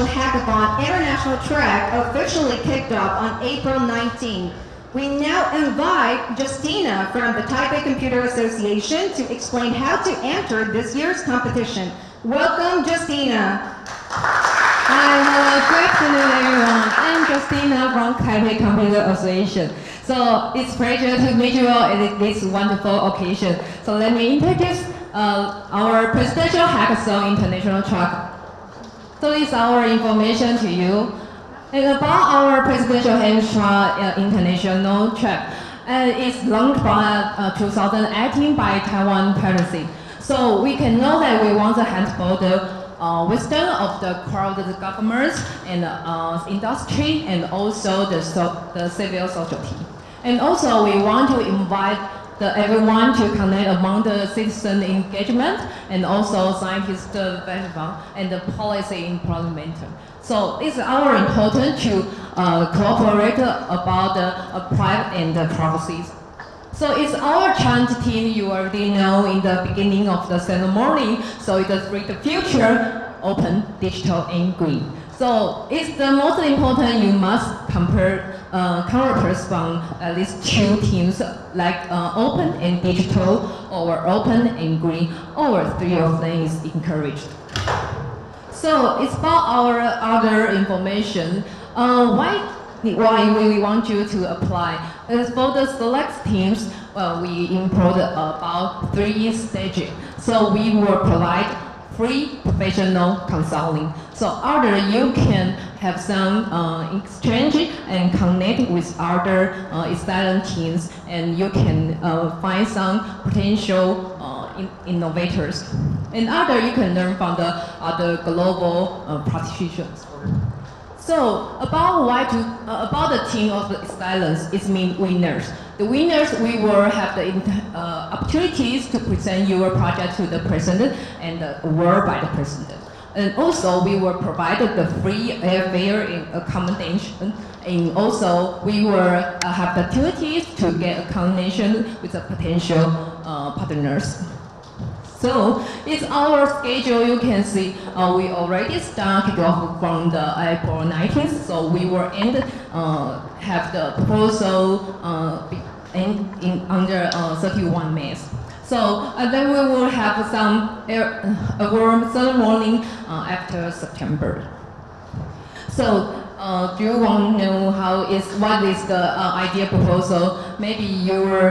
Presidential Hackathon International Track officially kicked off on April 19. We now invite Justina from the Taipei Computer Association to explain how to enter this year's competition. Welcome, Justina. Hi, hello, good afternoon, everyone. I'm Justina from Taipei Computer Association. So it's a pleasure to meet you all at this wonderful occasion. So let me introduce our Presidential Hackathon International Track. So this is our information to you. And about our Presidential Hackathon International Track, it's launched by 2018 by Taiwan Policy. So we can know that we want to handle the wisdom of the crowded governments and industry and also the civil society. And also we want to invite everyone to connect among the citizen engagement and also scientist background and the policy implementation. So it's our important to cooperate about the private and the privacies. So it's our chance team, you already know in the beginning of the ceremony, so it's for the future, open, digital, and green. So it's the most important, you must compare characters from at least two teams, like open and digital, or open and green, or three of them is encouraged. So it's about our other information. Why we want you to apply? For the select teams, we improved about 3 stages. So we will provide free professional consulting. So either you can have some exchange and connect with other excellent teams, and you can find some potential innovators. And other you can learn from the other global practitioners. So about the team of excellence, it means winners. The winners, we will have the opportunities to present your project to the president and award by the president. And also, we will provide the free airfare in accommodation. And also, we will have the opportunities to get a connection with the potential partners. So it's our schedule. You can see we already started off from the April 19th. So we will have the proposal under 31 May. So then we will have some award ceremony after September. So do you want to know what is the ideal proposal? Maybe your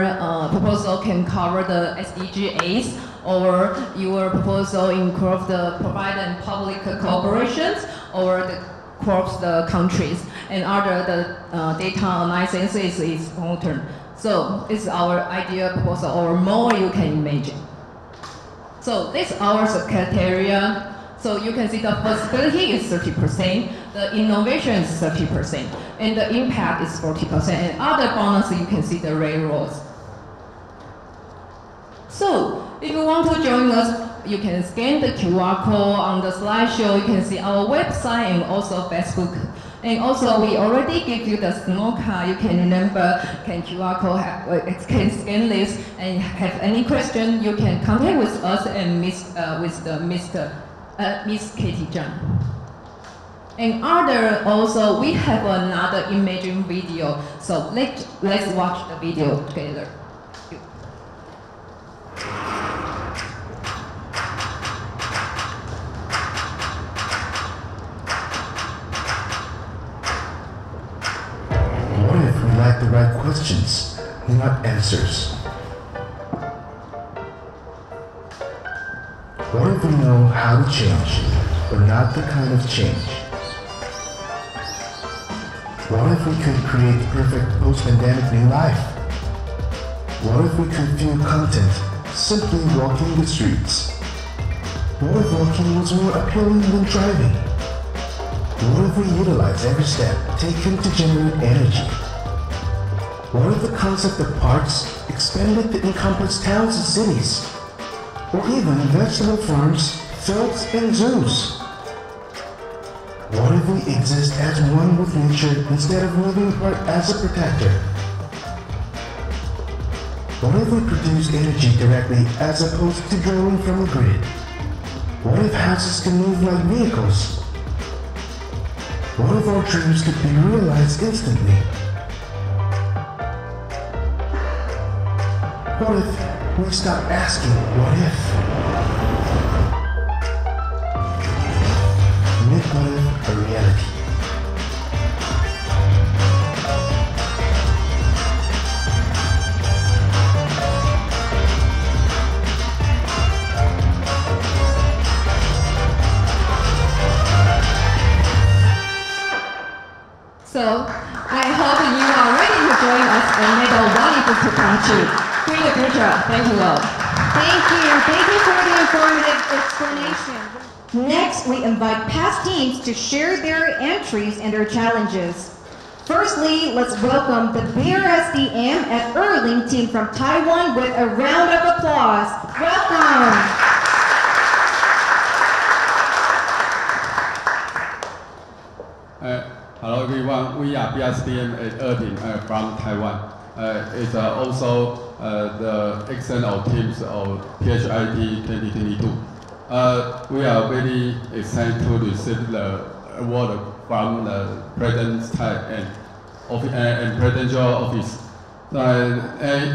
proposal can cover the SDGs, or your proposal includes the private and public cooperations, or the cross the countries, and other the data analysis is important. So it's our ideal proposal, or more you can imagine. So this is our criteria. So you can see the possibility is 30%, the innovation is 30%, and the impact is 40%, and other bonuses you can see the railroads. So if you want to join us, you can scan the QR code on the slideshow. You can see our website and also Facebook. And also, we already give you the small card. You can remember, can QR code, can scan this, and have any question, you can contact with us and Miss Katie Zhang. And also, we have another imaging video. So let's watch the video together. The right questions, not answers. What if we know how to change, but not the kind of change? What if we could create the perfect post-pandemic new life? What if we could feel content simply walking the streets? What if walking was more appealing than driving? What if we utilize every step taken to generate energy? What if the concept of parks expanded to encompass towns and cities? Or even vegetable farms, fields, and zoos? What if we exist as one with nature instead of moving apart as a protector? What if we produce energy directly as opposed to drawing from a grid? What if houses can move like vehicles? What if our dreams could be realized instantly? What if we stop asking what if? Make what if a reality. So, I hope you are ready to join us and make a wonderful to come true. Green the future. Thank you all. Thank you. Thank you for the informative explanation. Next, we invite past teams to share their entries and their challenges. Firstly, let's welcome the BRSDM at Erling team from Taiwan with a round of applause. Welcome. Hello everyone, we are BSDM at Erling from Taiwan. It's also the external teams of PHIT 2022. We are very excited to receive the award from the President's and Presidential Office.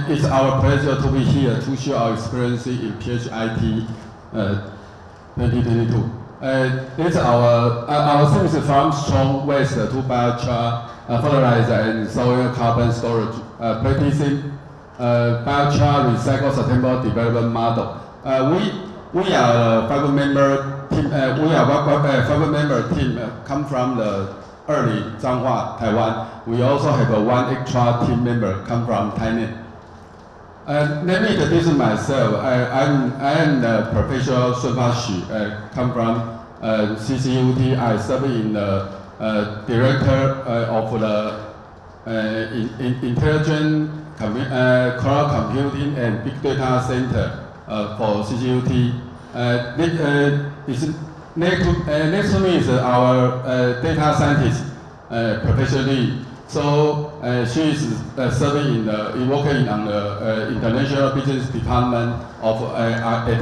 It's our pleasure to be here to share our experience in PHIT 2022. It's our team is from strong waste to biochar, fertilizer and soil carbon storage, practicing biochar recycle sustainable development model. We are a five-member team. We are a five-member team come from the early Zhanghua, Taiwan. We also have one extra team member come from Thailand. Let me introduce myself. I am the Professor Sunfa Xu, come from CCUT. I serve in the director of the Intelligent Cloud Computing and Big Data Center for CCUT. Next to me is our data scientist, Professor Lee. So she is serving working on the international business department of at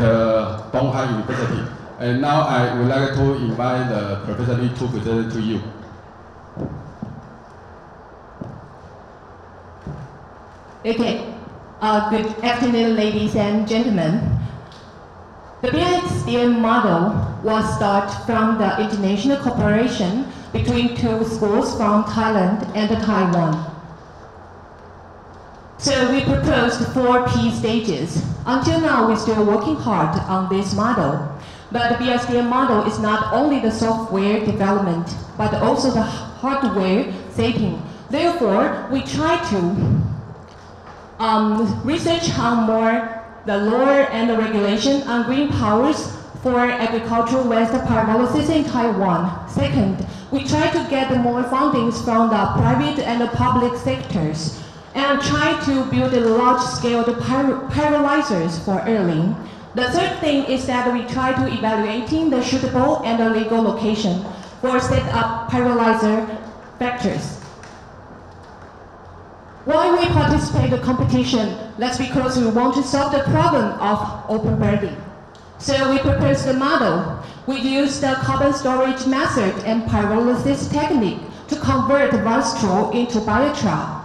Donghai University. And now I would like to invite Professor Lee to present to you. Okay. Good afternoon, ladies and gentlemen. The BXDM model was started from the international cooperation between two schools from Thailand and Taiwan. So we proposed 4 P stages. Until now, we're still working hard on this model. But the BSDM model is not only the software development, but also the hardware setting. Therefore, we try to research on more the law and the regulation on green powers for agricultural waste pyrolysis in Taiwan. Second, we try to get more fundings from the private and the public sectors and try to build a large-scale pyrolyzers for Erling. The third thing is that we try to evaluating the suitable and the legal location for set-up pyrolyzer factories. Why we participate in the competition? That's because we want to solve the problem of open burning. So we proposed the model. We use the carbon storage method and pyrolysis technique to convert the rice straw into biochar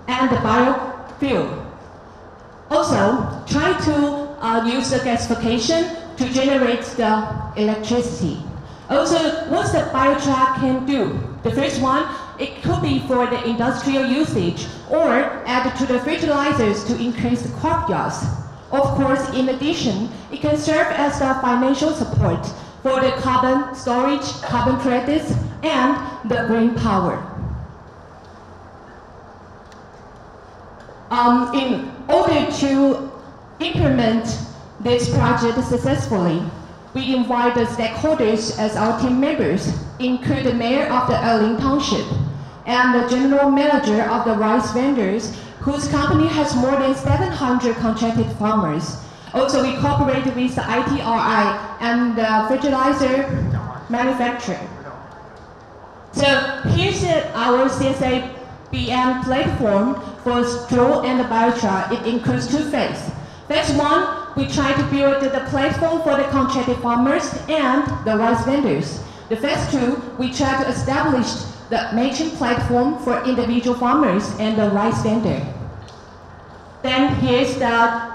and the biofuel. Also, try to use the gasification to generate the electricity. Also, what the biochar can do? The first one, it could be for the industrial usage or add to the fertilizers to increase the crop yields. Of course, in addition, it can serve as the financial support for the carbon storage, carbon credits, and the green power. In order to implement this project successfully, we invite the stakeholders as our team members, include the mayor of the Erling Township and the general manager of the rice vendors, whose company has more than 700 contracted farmers. Also, we cooperate with the ITRI and the fertilizer manufacturer. So here's our CSABM platform for straw and biochar. It includes 2 phases. Phase 1, we try to build the platform for the contracted farmers and the rice vendors. The phase 2, we try to establish the matching platform for individual farmers and the rice vendor. Then here's the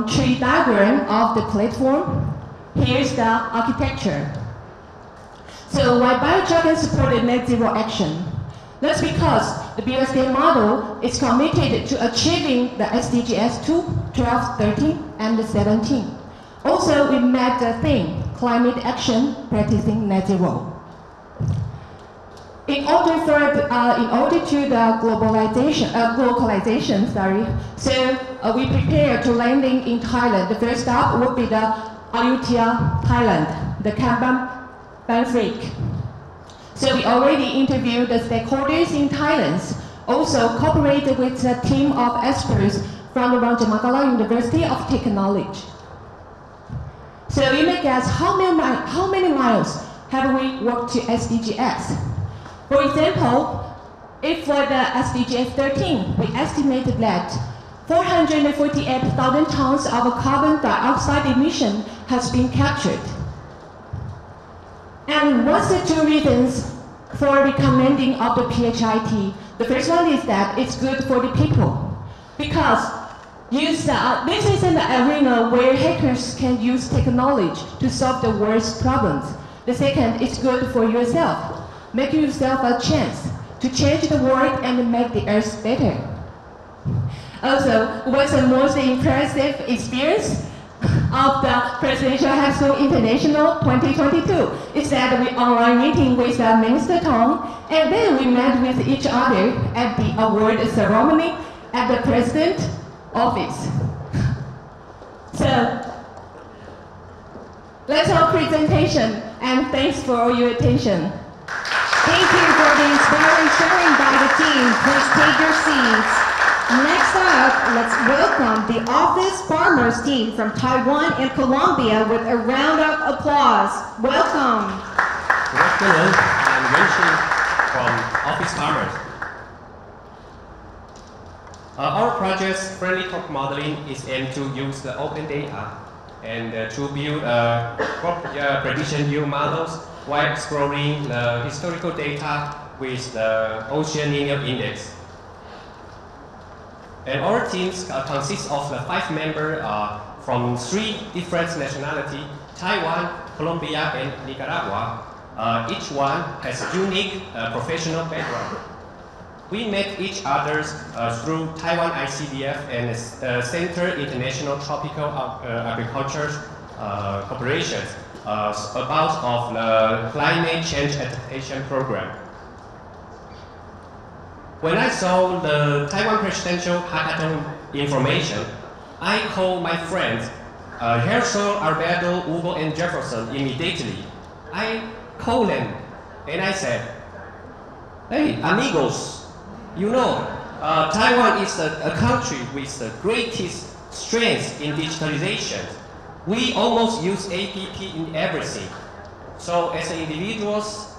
tree diagram of the platform. Here's the architecture. So why biochar supported net zero action? That's because the BSD model is committed to achieving the SDGs 2, 12, 13, and 17. Also, we met the theme, climate action, practicing net zero. In order to the localization, we prepare to landing in Thailand. The first stop would be the Ayutthaya, Thailand, the Kanban Banfrik. So we already interviewed the stakeholders in Thailand, also cooperated with a team of experts from the Rajamakala University of Technology. So you may guess how many miles have we walked to SDGs? For example, if for the SDGs 13, we estimated that 448,000 tons of carbon dioxide emission has been captured. And what's the two reasons for recommending of the PHIT? The first one is that it's good for the people, because this is an arena where hackers can use technology to solve the world's problems. The second, it's good for yourself, making yourself a chance to change the world and make the earth better. Also, what's the most impressive experience of the Presidential Hackathon International 2022 is that we online meeting with Minister Tong, and then we met with each other at the award ceremony at the President's office. So, that's our presentation, and thanks for your attention. Thank you for the inspiring sharing by the team. Please take your seats. Next up, let's welcome the Office Farmers team from Taiwan and Colombia with a round of applause. Welcome. Good afternoon. I'm Wenxin from Office Farmers. Our project's friendly talk modeling is aimed to use the open data and to build crop prediction yield models while exploring the historical data with the Ocean Linear Index. And our teams consist of the 5 members from 3 different nationalities, Taiwan, Colombia, and Nicaragua. Each one has a unique professional background. We met each other through Taiwan ICDF and Center International Tropical Agriculture Corporation about of the climate change adaptation program. When I saw the Taiwan Presidential Hackathon information, I called my friends Herschel, Alberto, Hugo, and Jefferson immediately. I called them and I said, "Hey, amigos, you know, Taiwan is a country with the greatest strength in digitalization. We almost use APP in everything. So as individuals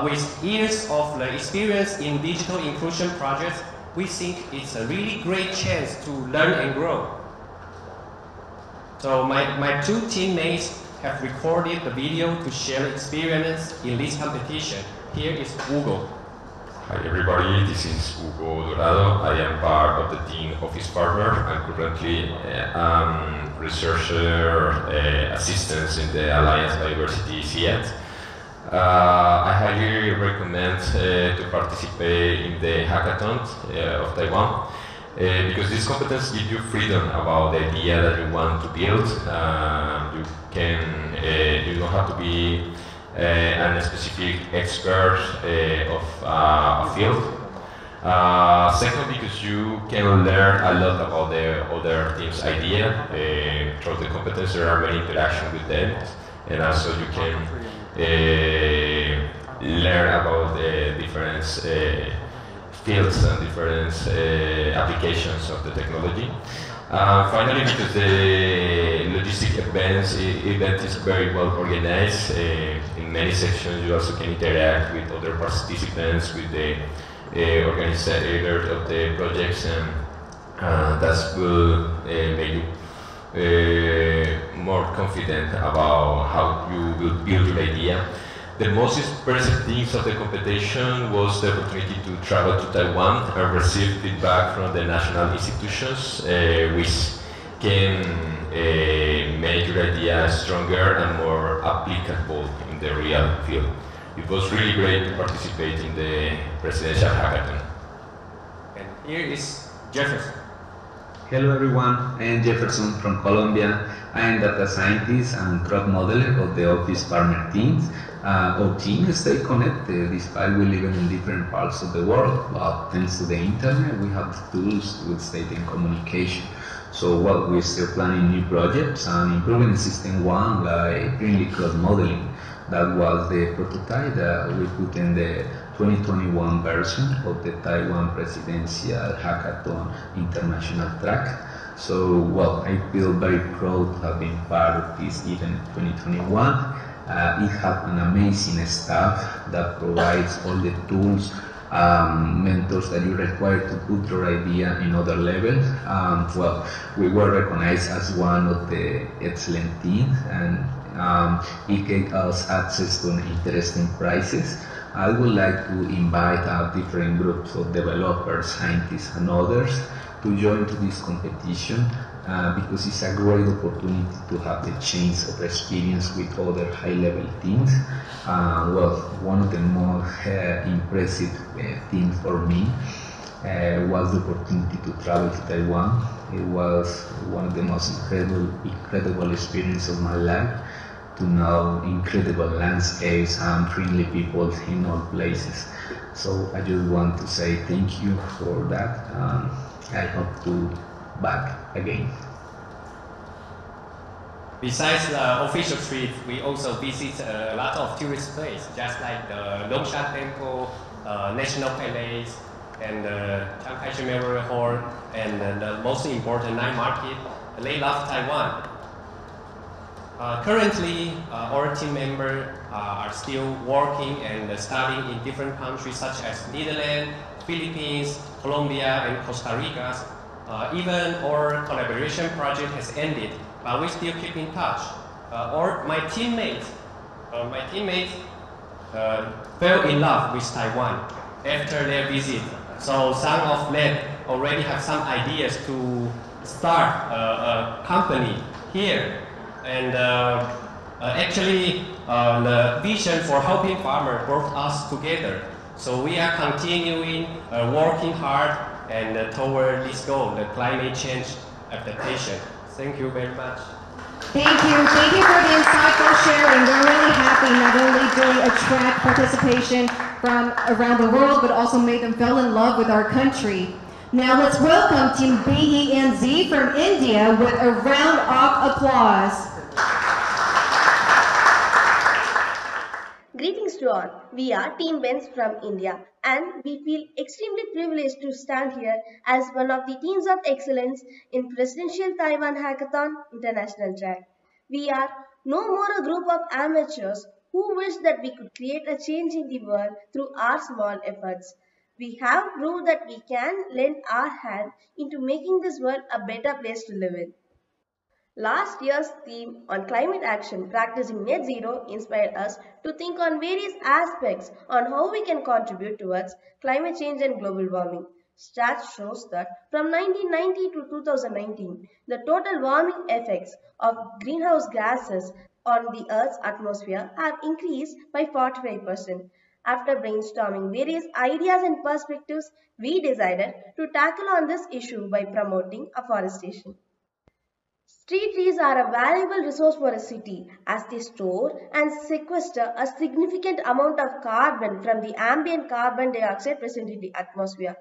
with years of experience in digital inclusion projects, we think it's a really great chance to learn and grow." So my 2 teammates have recorded the video to share experience in this competition. Here is Hugo. Hi everybody, this is Hugo Dorado. I am part of the team Office Farmer. I'm currently researcher assistant in the Alliance Biodiversity CIAT. I highly recommend to participate in the Hackathon of Taiwan because this competence gives you freedom about the idea that you want to build. You don't have to be a specific expert of a field. Second, because you can learn a lot about the other team's idea. Through the competence, there are many interactions with them, and also you can learn about the different fields and different applications of the technology. Finally, because the logistic event is very well organized, in many sections you also can interact with other participants, with the organizer of the projects, and that will make you more confident about how you will build your idea. The most impressive things of the competition was the opportunity to travel to Taiwan and receive feedback from the national institutions, which can make your idea stronger and more applicable in the real field. It was really great to participate in the presidential hackathon. And here is Jefferson. Hello everyone, I am Jefferson from Colombia. I am data scientist and crowd modeler of the Office Partner teams. Our team stay connected despite we live in different parts of the world, but thanks to the internet we have the tools to stay in communication. So we're still planning new projects and improving system one like greenly crowd modeling. That was the prototype that we put in the 2021 version of the Taiwan Presidential Hackathon International Track. So, I feel very proud to have been part of this event in 2021. It has an amazing staff that provides all the tools, mentors that you require to put your idea in other levels. We were recognized as one of the excellent teams, and it gave us access to interesting prizes. I would like to invite different groups of developers, scientists, and others to join to this competition because it's a great opportunity to have the chance of experience with other high-level teams. One of the most impressive things for me was the opportunity to travel to Taiwan. It was one of the most incredible experiences of my life, to know incredible landscapes and friendly people in all places. So I just want to say thank you for that. I hope to back again. Besides the official trip, we also visit a lot of tourist places, just like the Longshan Temple, National Palace, and the Chiang Kai-shek Memorial Hall, and the most important night market, They Love Taiwan. Currently, our team members are still working and studying in different countries such as Netherlands, Philippines, Colombia, and Costa Rica. Even our collaboration project has ended, but we still keep in touch. My teammates fell in love with Taiwan after their visit. So some of them already have some ideas to start a company here. And actually, the vision for helping farmers brought us together. So we are continuing working hard and toward this goal, the climate change adaptation. Thank you very much. Thank you for the insightful sharing. We're really happy not only did we attract participation from around the world, but also made them fall in love with our country. Now let's welcome Team BENZ from India with a round of applause. Greetings to all. We are Team Benz from India, and we feel extremely privileged to stand here as one of the teams of excellence in Presidential Taiwan Hackathon International Track. We are no more a group of amateurs who wish that we could create a change in the world through our small efforts. We have proved that we can lend our hand into making this world a better place to live in. Last year's theme on climate action, practicing net zero, inspired us to think on various aspects on how we can contribute towards climate change and global warming. Stats shows that from 1990 to 2019, the total warming effects of greenhouse gases on the Earth's atmosphere have increased by 45%. After brainstorming various ideas and perspectives, we decided to tackle on this issue by promoting afforestation. Street trees are a valuable resource for a city as they store and sequester a significant amount of carbon from the ambient carbon dioxide present in the atmosphere.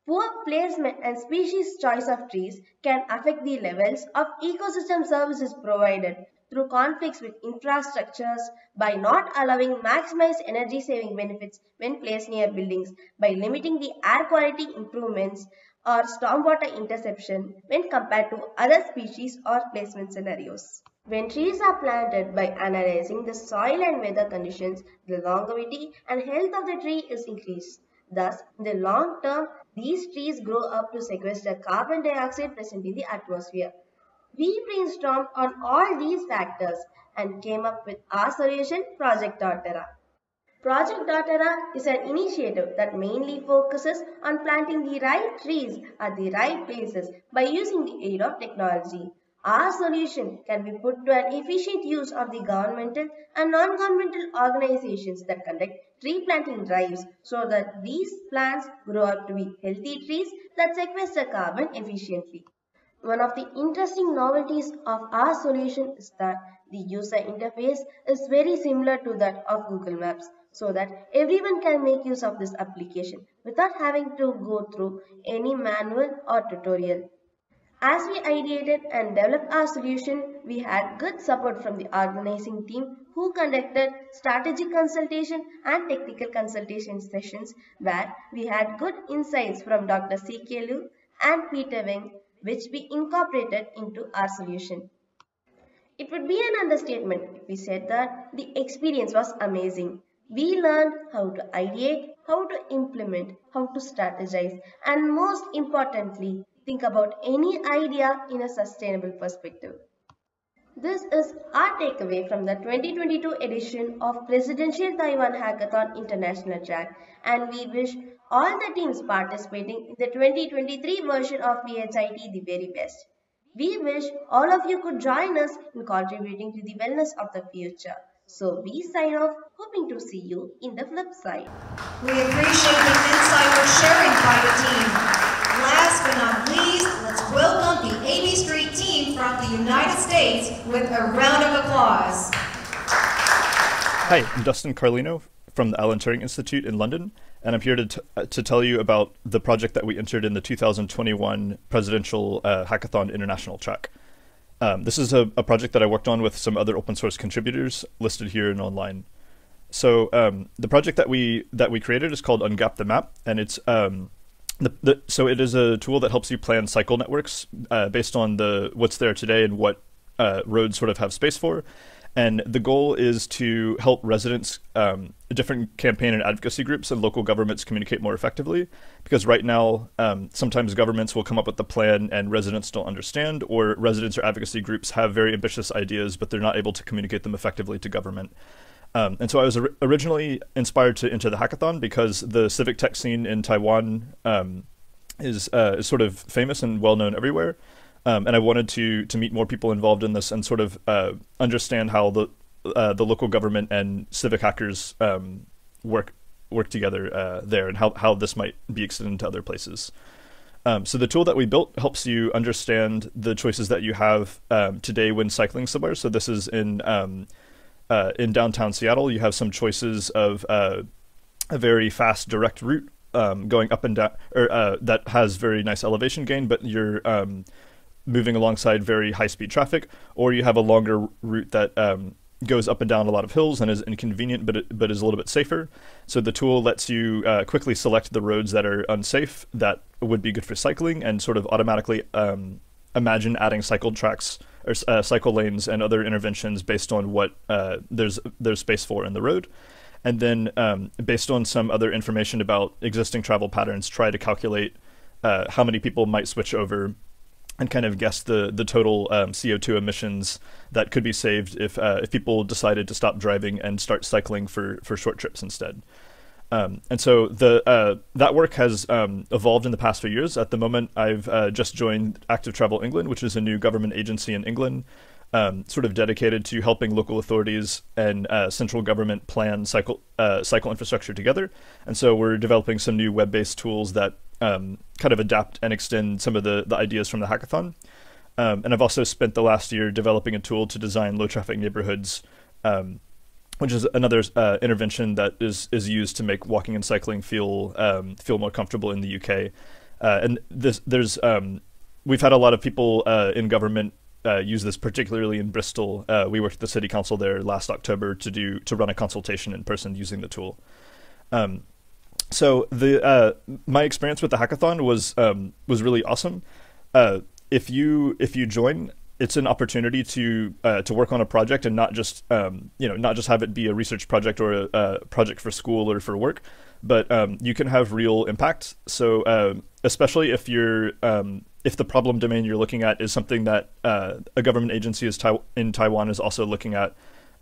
Poor placement and species choice of trees can affect the levels of ecosystem services provided through conflicts with infrastructures by not allowing maximized energy saving benefits when placed near buildings, by limiting the air quality improvements or stormwater interception when compared to other species or placement scenarios. When trees are planted, by analyzing the soil and weather conditions, the longevity and health of the tree is increased. Thus, in the long term, these trees grow up to sequester carbon dioxide present in the atmosphere. We brainstormed on all these factors and came up with our solution, Project Torterra. Project Dotara is an initiative that mainly focuses on planting the right trees at the right places by using the aid of technology. Our solution can be put to an efficient use of the governmental and non-governmental organizations that conduct tree planting drives so that these plants grow up to be healthy trees that sequester carbon efficiently. One of the interesting novelties of our solution is that the user interface is very similar to that of Google Maps, so that everyone can make use of this application without having to go through any manual or tutorial. As we ideated and developed our solution, we had good support from the organizing team who conducted strategic consultation and technical consultation sessions where we had good insights from Dr. C.K. Liu and Peter Weng, which we incorporated into our solution. It would be an understatement if we said that the experience was amazing. We learned how to ideate, how to implement, how to strategize, and most importantly, think about any idea in a sustainable perspective. This is our takeaway from the 2022 edition of Presidential Taiwan Hackathon International Track, and we wish all the teams participating in the 2023 version of PHIT the very best. We wish all of you could join us in contributing to the wellness of the future. So we sign off, hoping to see you in the flip side. We appreciate the insightful sharing by the team. Last but not least, let's welcome the AB Street team from the United States with a round of applause. Hi, I'm Dustin Carlino from the Alan Turing Institute in London, and I'm here to tell you about the project that we entered in the 2021 Presidential Hackathon International Track. This is a project that I worked on with some other open source contributors listed here and online. So the project that we created is called Ungap the Map, and it's so it is a tool that helps you plan cycle networks based on what's there today and what roads sort of have space for. And the goal is to help residents, different campaign and advocacy groups and local governments communicate more effectively. Because right now, sometimes governments will come up with a plan and residents don't understand, or residents or advocacy groups have very ambitious ideas, but they're not able to communicate them effectively to government. And so I was originally inspired to enter the hackathon because the civic tech scene in Taiwan is sort of famous and well known everywhere. And I wanted to meet more people involved in this and sort of understand how the local government and civic hackers work together there, and how this might be extended to other places. So the tool that we built helps you understand the choices that you have today when cycling somewhere. So this is in downtown Seattle. You have some choices of a very fast direct route going up and down, or that has very nice elevation gain, but you're moving alongside very high-speed traffic, or you have a longer route that goes up and down a lot of hills and is inconvenient, but is a little bit safer. So the tool lets you quickly select the roads that are unsafe that would be good for cycling, and sort of automatically imagine adding cycle tracks or cycle lanes and other interventions based on what there's space for in the road. And then based on some other information about existing travel patterns, try to calculate how many people might switch over, and kind of guess the total CO2 emissions that could be saved if people decided to stop driving and start cycling for short trips instead. And so that work has evolved in the past few years. At the moment, I've just joined Active Travel England, which is a new government agency in England, sort of dedicated to helping local authorities and central government plan cycle infrastructure together. And so we're developing some new web-based tools that kind of adapt and extend some of the ideas from the hackathon. And I've also spent the last year developing a tool to design low-traffic neighborhoods, which is another intervention that is used to make walking and cycling feel more comfortable in the UK. And we've had a lot of people in government use this, particularly in Bristol. We worked at the city council there last October to run a consultation in person using the tool. So my experience with the hackathon was really awesome. If you join, it's an opportunity to work on a project and not just have it be a research project or a project for school or for work, but you can have real impact. So especially if if the problem domain you're looking at is something that a government agency in Taiwan is also looking at,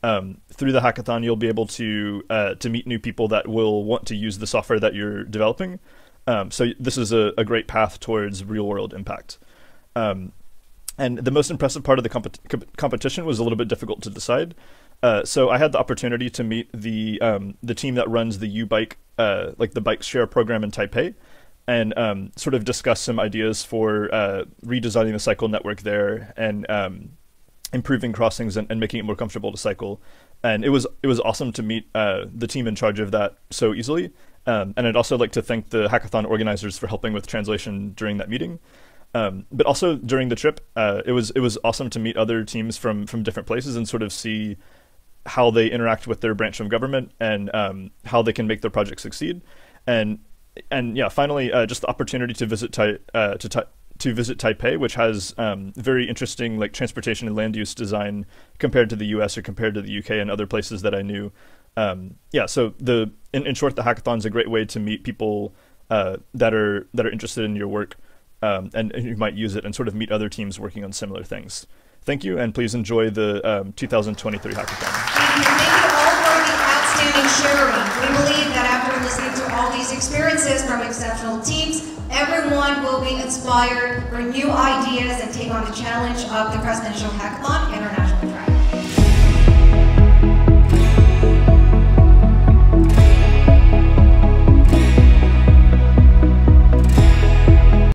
Through the hackathon, you'll be able to meet new people that will want to use the software that you're developing. So this is a great path towards real-world impact. And the most impressive part of the competition was a little bit difficult to decide. So I had the opportunity to meet the team that runs the U-Bike, like the bike share program in Taipei, and sort of discuss some ideas for redesigning the cycle network there and improving crossings and making it more comfortable to cycle. And it was awesome to meet the team in charge of that so easily. And I'd also like to thank the hackathon organizers for helping with translation during that meeting. But also during the trip, it was awesome to meet other teams from different places and sort of see how they interact with their branch of government and how they can make their project succeed. And yeah, finally, just the opportunity to visit Taipei, which has very interesting like transportation and land use design compared to the U.S. or compared to the UK and other places that I knew. Yeah, so in short, the hackathon is a great way to meet people that are interested in your work and who might use it, and sort of meet other teams working on similar things. Thank you, and please enjoy the 2023 hackathon. Thank you all for the outstanding sharing. We believe that after listening to all these experiences from exceptional teams, everyone will be inspired for new ideas and take on the challenge of the Presidential Hackathon International.